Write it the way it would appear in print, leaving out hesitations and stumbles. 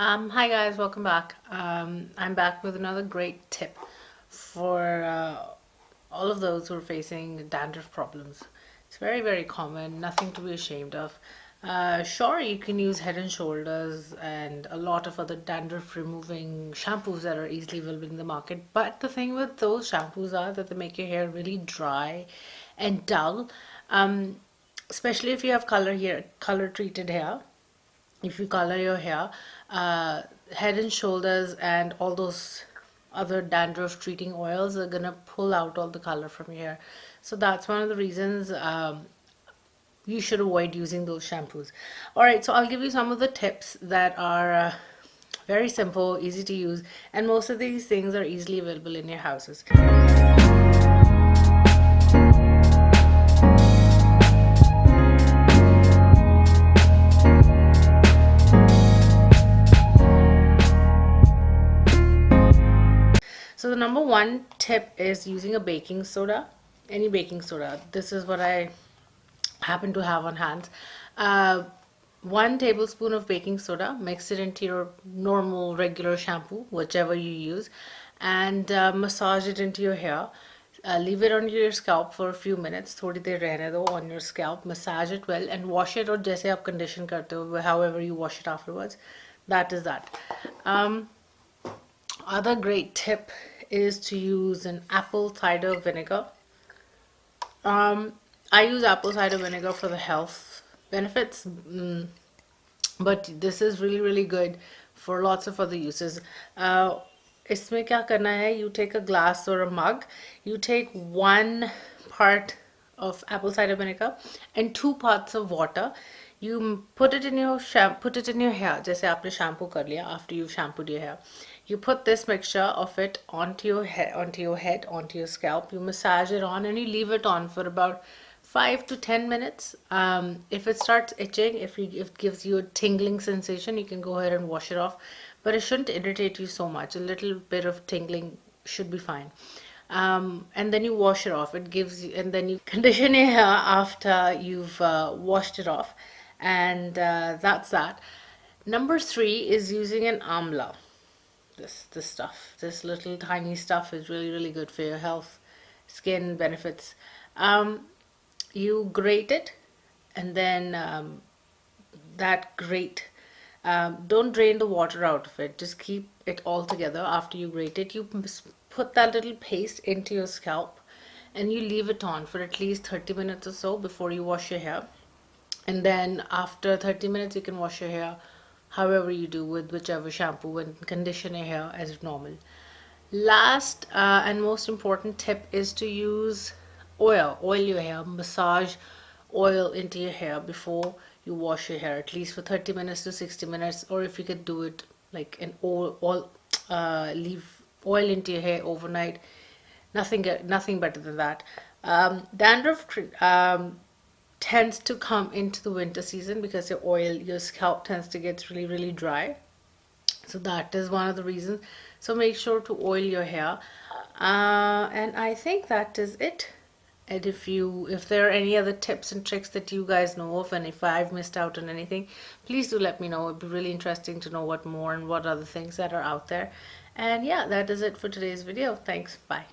Hi guys, welcome back. I'm back with another great tip for all of those who are facing dandruff problems. It's very, very common, nothing to be ashamed of. Sure, you can use Head and Shoulders and a lot of other dandruff removing shampoos that are easily available in the market. But the thing with those shampoos are that they make your hair really dry and dull, um, especially if you have color treated hair. If you color your hair, uh, Head and Shoulders and all those other dandruff treating oils are gonna pull out all the color from your hair. So that's one of the reasons you should avoid using those shampoos. All right, so I'll give you some of the tips that are very simple, easy to use, and most of these things are easily available in your houses. So the number one tip is using a baking soda, any baking soda. This is what I happen to have on hand. Uh, 1 tablespoon of baking soda, mix it into your normal regular shampoo, whichever you use, and massage it into your hair. Leave it on your scalp for a few minutes. थोड़ी देर रहने दो on your scalp. Massage it well and wash it, or जैसे आप condition करते हो, however you wash it afterwards. That is that. Other great tip is to use an apple cider vinegar. Um, I use apple cider vinegar for the health benefits, but this is really, really good for lots of other uses. इसमें क्या करना है? You take a glass or a mug, you take 1 part of apple cider vinegar and 2 parts of water. You put it in your hair, जैसे आपने shampoo कर लिया, after you've shampooed your hair. You put this mixture of it onto your head, onto your scalp. You massage it on and you leave it on for about 5 to 10 minutes. If it starts itching, if it gives you a tingling sensation, you can go ahead and wash it off. But it shouldn't irritate you so much. A little bit of tingling should be fine. And then you wash it off. It gives you, and then you condition your hair after you've washed it off, and that's that. Number three is using an amla. This little tiny stuff is really, really good for your health, skin benefits. You grate it, and then that grate, don't drain the water out of it, just keep it all together. After you grate it, you put that little paste into your scalp and you leave it on for at least 30 minutes or so before you wash your hair. And then after 30 minutes you can wash your hair however you do, with whichever shampoo, and condition your hair as normal. Last and most important tip is to use oil your hair. Massage oil into your hair before you wash your hair, at least for 30 minutes to 60 minutes, or if you could do it like an leave oil into your hair overnight. Nothing better than that. Dandruff tends to come into the winter season because your scalp tends to get really, really dry. So that is one of the reasons. So make sure to oil your hair. And I think that is it. And if there are any other tips and tricks that you guys know of, and if I've missed out on anything, please do let me know. It'd be really interesting to know what more and what other things that are out there. And yeah, that is it for today's video. Thanks. Bye.